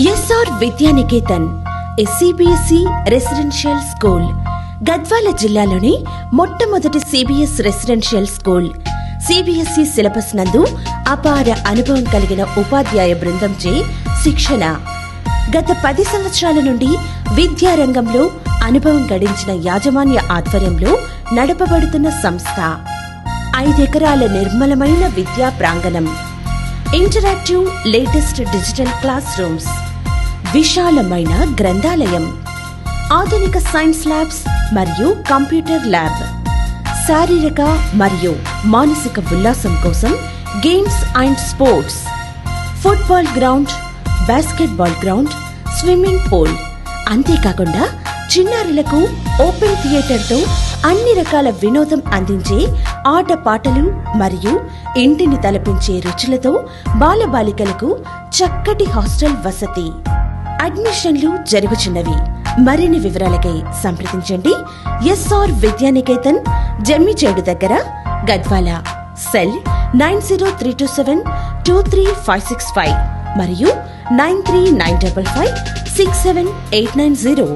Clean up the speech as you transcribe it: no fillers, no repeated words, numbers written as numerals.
SR Vidyaniketan CBSE residential school Gadwal జిల్లాలోని మొట్టమొదటి CBSE residential school. CBSE syllabus నందు అపార అనుభవం కలిగిన ఉపాధ్యాయ బృందంచే శిక్షణ. గత 10 సంవత్సరాల నుండి విద్యారంగంలో అనుభవం గడించిన యాజమాన్య ఆధ్వర్యంలో నడపబడుతున్న సంస్థ. 5 ఎకరాల నిర్మలమైన విద్యా ప్రాంగణం, interactive latest digital class rooms, విశాలమైన గ్రంథాలయం, ఆధునిక సైన్స్ ల్యాబ్స్ మరియు కంప్యూటర్ ల్యాబ్, శారీరక మరియు మానసిక ఉల్లాసం కోసం games and sports, football ground, basketball ground, swimming pool. అంతేకాకుండా చిన్నారులకు ఓపెన్ థియేటర్తో అన్ని రకాల వినోదం అందించే ఆటపాటలు మరియు ఇంటిని తలపించే రుచులతో బాలబాలికలకు చక్కటి హాస్టల్ వసతి. అడ్మిషన్లు జరుగుచున్నవి. మరిన్ని వివరాలకై సంప్రదించండి. ఎస్ఆర్ విద్యానికేతన్, జమ్మిచేడు దగ్గర, గద్వాల. సెల్ 9032723565 మరియు 9395567890.